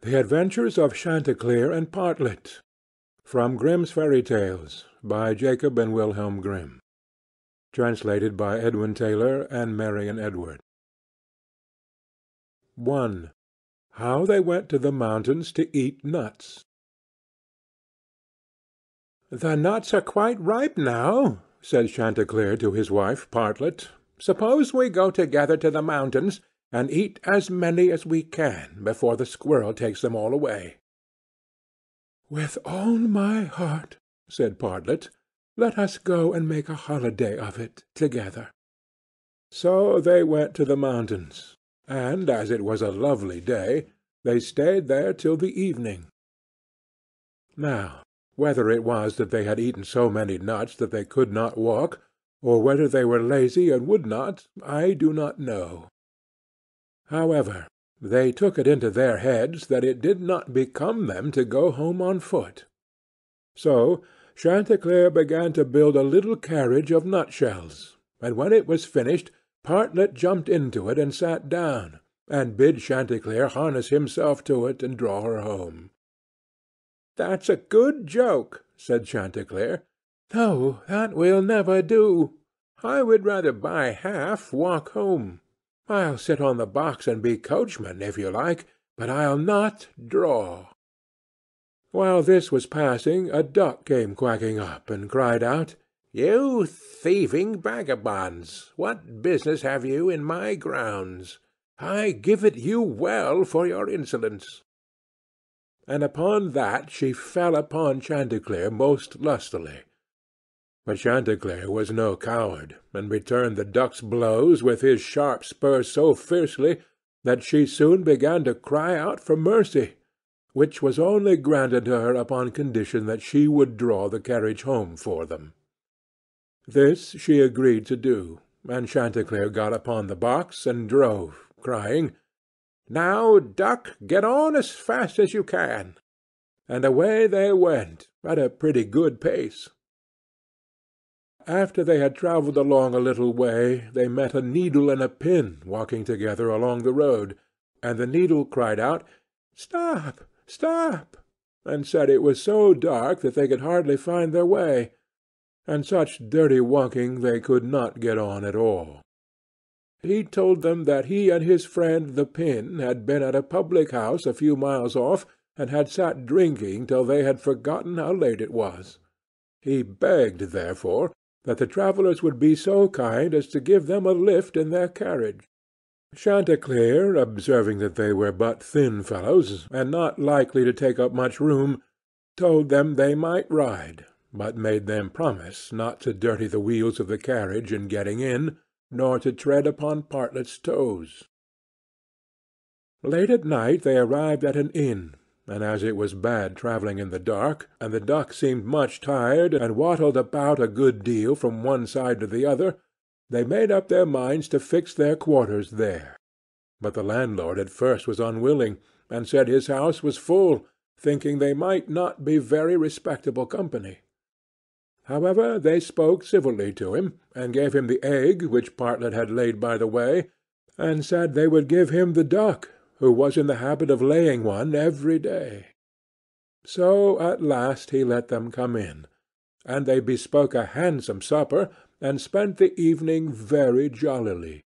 The Adventures of Chenticleer and Partlet. From Grimm's Fairy Tales, by Jacob and Wilhelm Grimm. Translated by Edwin Taylor and Marion Edward. 1. How they went to the mountains to eat nuts. "The nuts are quite ripe now," said Chenticleer to his wife Partlet. "Suppose we go together to the mountains, and eat as many as we can before the squirrel takes them all away." "With all my heart," said Partlet. "Let us go and make a holiday of it together." So they went to the mountains, and as it was a lovely day, they stayed there till the evening. Now, whether it was that they had eaten so many nuts that they could not walk, or whether they were lazy and would not, I do not know. However, they took it into their heads that it did not become them to go home on foot. So Chenticleer began to build a little carriage of nutshells, and when it was finished, Partlet jumped into it and sat down, and bid Chenticleer harness himself to it and draw her home. "That's a good joke," said Chenticleer. "No, that will never do. I would rather by half walk home. I'll sit on the box and be coachman, if you like, but I'll not draw." While this was passing, a duck came quacking up, and cried out, "You thieving vagabonds, what business have you in my grounds? I give it you well for your insolence." And upon that she fell upon Chenticleer most lustily. But Chenticleer was no coward, and returned the duck's blows with his sharp spurs so fiercely that she soon began to cry out for mercy, which was only granted her upon condition that she would draw the carriage home for them. This she agreed to do, and Chenticleer got upon the box and drove, crying, "Now, duck, get on as fast as you can." And away they went, at a pretty good pace. After they had travelled along a little way, they met a needle and a pin walking together along the road, and the needle cried out, "Stop, stop!" and said it was so dark that they could hardly find their way, and such dirty walking they could not get on at all. He told them that he and his friend the pin had been at a public-house a few miles off, and had sat drinking till they had forgotten how late it was. He begged, therefore, that the travellers would be so kind as to give them a lift in their carriage. Chenticleer, observing that they were but thin fellows, and not likely to take up much room, told them they might ride, but made them promise not to dirty the wheels of the carriage in getting in, nor to tread upon Partlet's toes. Late at night they arrived at an inn, and as it was bad travelling in the dark, and the duck seemed much tired, and waddled about a good deal from one side to the other, they made up their minds to fix their quarters there. But the landlord at first was unwilling, and said his house was full, thinking they might not be very respectable company. However, they spoke civilly to him, and gave him the egg which Partlet had laid by the way, and said they would give him the duck, who was in the habit of laying one every day. So at last he let them come in, and they bespoke a handsome supper, and spent the evening very jollily.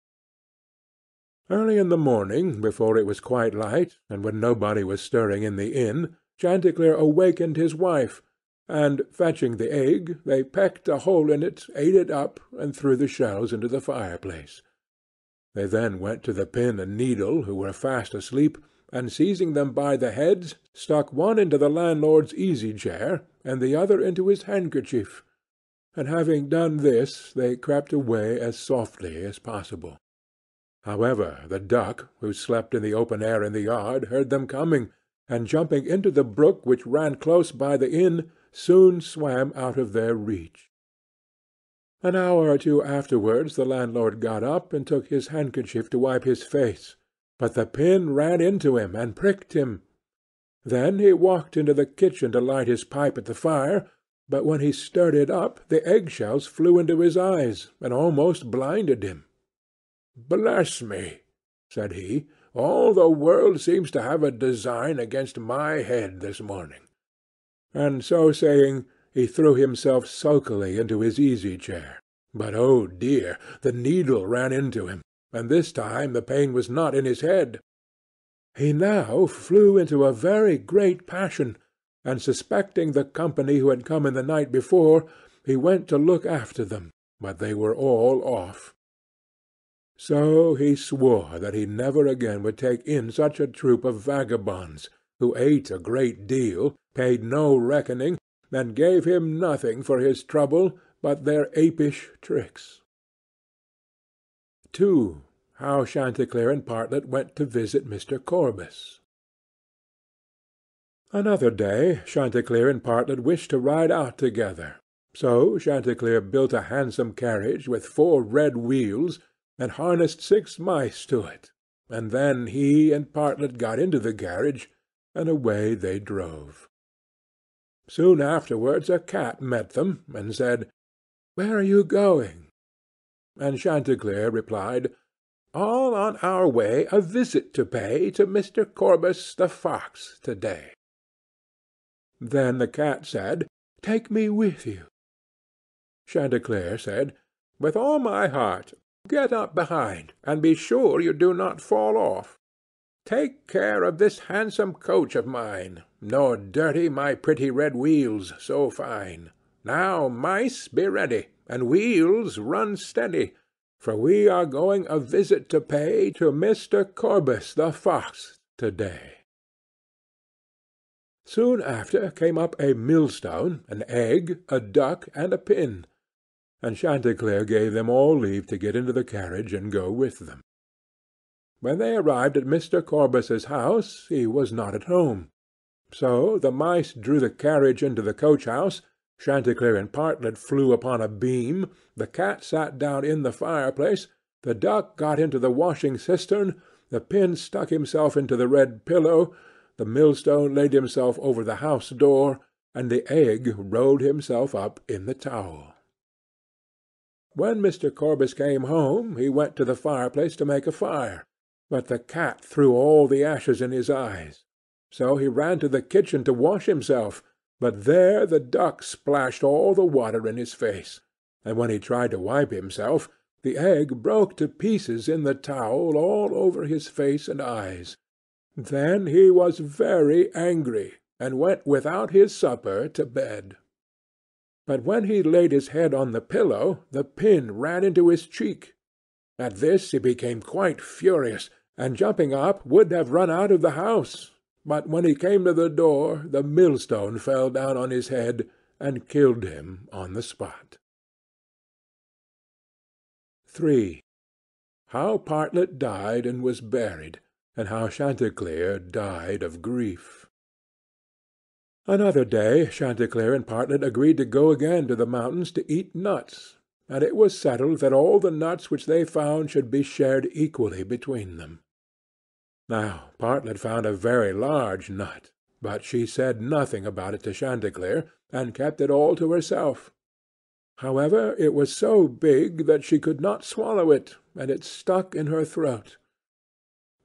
Early in the morning, before it was quite light, and when nobody was stirring in the inn, Chenticleer awakened his wife, and, fetching the egg, they pecked a hole in it, ate it up, and threw the shells into the fireplace. They then went to the pin and needle, who were fast asleep, and seizing them by the heads, stuck one into the landlord's easy-chair, and the other into his handkerchief, and having done this, they crept away as softly as possible. However, the duck, who slept in the open air in the yard, heard them coming, and jumping into the brook which ran close by the inn, soon swam out of their reach. An hour or two afterwards the landlord got up and took his handkerchief to wipe his face, but the pin ran into him and pricked him. Then he walked into the kitchen to light his pipe at the fire, but when he stirred it up the egg-shells flew into his eyes, and almost blinded him. "Bless me," said he, all the world seems to have a design against my head this morning." And so saying, he threw himself sulkily into his easy-chair. But, oh dear, the needle ran into him, and this time the pain was not in his head. He now flew into a very great passion, and suspecting the company who had come in the night before, he went to look after them, but they were all off. So he swore that he never again would take in such a troop of vagabonds, who ate a great deal, paid no reckoning, and gave him nothing for his trouble but their apish tricks. 2. How Chanticleer and Partlet went to visit Mr. Corbus. Another day Chanticleer and Partlet wished to ride out together. So Chanticleer built a handsome carriage with 4 red wheels, and harnessed 6 mice to it, and then he and Partlet got into the carriage, and away they drove. Soon afterwards a cat met them, and said, "Where are you going?" And Chanticleer replied, "All on our way a visit to pay to Mr. Corbus the fox to-day." Then the cat said, "Take me with you." Chanticleer said, "With all my heart. Get up behind, and be sure you do not fall off. Take care of this handsome coach of mine, nor dirty my pretty red wheels so fine. Now, mice, be ready, and wheels, run steady, for we are going a visit to pay to Mr. Corbus the fox to-day." Soon after came up a millstone, an egg, a duck, and a pin, and Chanticleer gave them all leave to get into the carriage and go with them. When they arrived at Mr. Corbus's house, he was not at home. So the mice drew the carriage into the coach-house, Chanticleer and Partlet flew upon a beam, the cat sat down in the fireplace, the duck got into the washing-cistern, the pin stuck himself into the red pillow, the millstone laid himself over the house-door, and the egg rolled himself up in the towel. When Mr. Corbus came home, he went to the fireplace to make a fire, but the cat threw all the ashes in his eyes. So he ran to the kitchen to wash himself, but there the duck splashed all the water in his face, and when he tried to wipe himself, the egg broke to pieces in the towel all over his face and eyes. Then he was very angry, and went without his supper to bed. But when he laid his head on the pillow, the pin ran into his cheek. At this he became quite furious, and jumping up would have run out of the house, but when he came to the door the millstone fell down on his head and killed him on the spot. 3. How Partlet died and was buried, and how Chanticleer died of grief. Another day Chanticleer and Partlet agreed to go again to the mountains to eat nuts, and it was settled that all the nuts which they found should be shared equally between them. Now Partlet found a very large nut, but she said nothing about it to Chanticleer, and kept it all to herself. However, it was so big that she could not swallow it, and it stuck in her throat.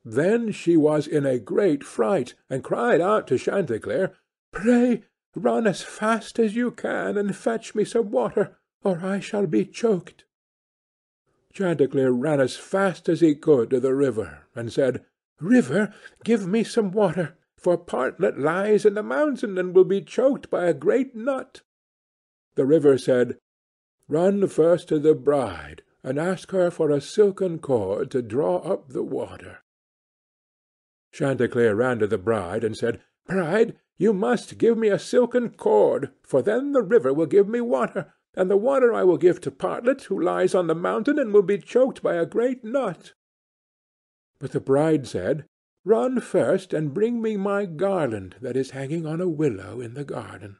Then she was in a great fright, and cried out to Chanticleer, "Pray run as fast as you can, and fetch me some water, or I shall be choked." Chanticleer ran as fast as he could to the river, and said, "River, give me some water, for Partlet lies in the mountain, and will be choked by a great nut." The river said, "Run first to the bride, and ask her for a silken cord to draw up the water." Chanticleer ran to the bride, and said, "Bride, you must give me a silken cord, for then the river will give me water, and the water I will give to Partlet, who lies on the mountain and will be choked by a great nut." But the bride said, "Run first and bring me my garland that is hanging on a willow in the garden."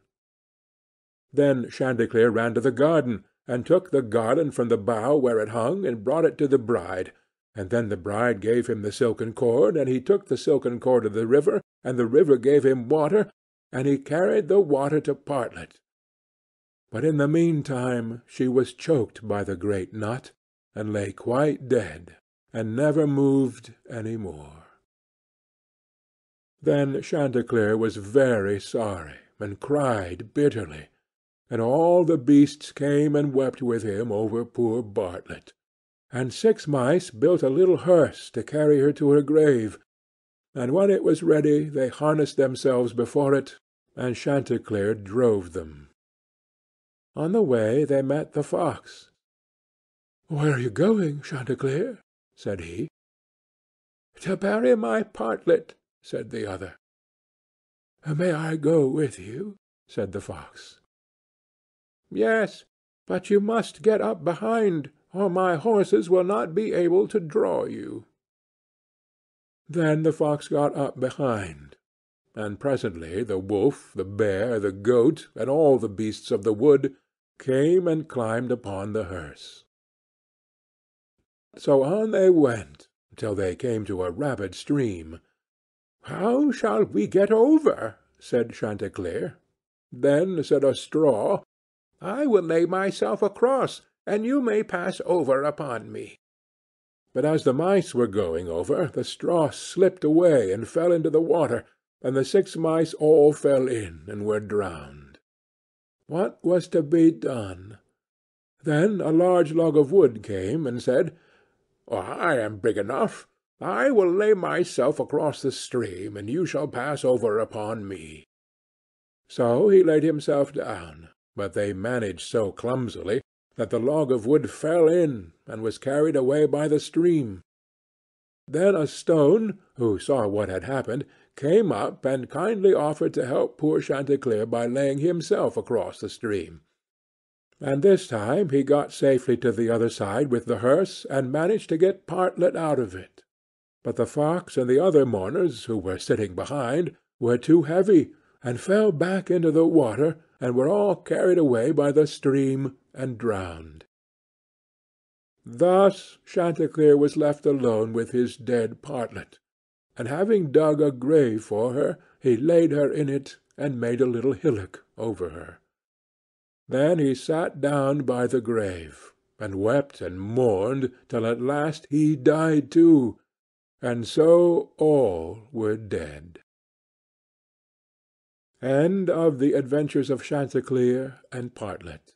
Then Chanticleer ran to the garden, and took the garland from the bough where it hung, and brought it to the bride, and then the bride gave him the silken cord, and he took the silken cord to the river, and the river gave him water, and he carried the water to Partlet. But in the meantime she was choked by the great nut, and lay quite dead, and never moved any more. Then Chanticleer was very sorry, and cried bitterly, and all the beasts came and wept with him over poor Partlet, and 6 mice built a little hearse to carry her to her grave, and when it was ready they harnessed themselves before it, and Chanticleer drove them. On the way they met the fox. "Where are you going, Chanticleer?" said he. "To bury my Partlet," said the other. "May I go with you?" said the fox. "Yes, but you must get up behind, or my horses will not be able to draw you." Then the fox got up behind, and presently the wolf, the bear, the goat, and all the beasts of the wood came and climbed upon the hearse. So on they went, till they came to a rapid stream. "How shall we get over?" said Chanticleer. Then said a straw, "I will lay myself across, and you may pass over upon me." But as the mice were going over, the straw slipped away and fell into the water, and the 6 mice all fell in and were drowned. What was to be done? Then a large log of wood came and said, "I am big enough. I will lay myself across the stream, and you shall pass over upon me." So he laid himself down, but they managed so clumsily that the log of wood fell in and was carried away by the stream. Then a stone, who saw what had happened, came up and kindly offered to help poor Chanticleer by laying himself across the stream. And this time he got safely to the other side with the hearse, and managed to get Partlet out of it. But the fox and the other mourners, who were sitting behind, were too heavy, and fell back into the water, and were all carried away by the stream and drowned. Thus Chanticleer was left alone with his dead Partlet, and having dug a grave for her, he laid her in it, and made a little hillock over her. Then he sat down by the grave, and wept and mourned till at last he died too, and so all were dead. End of the Adventures of Chanticleer and Partlet.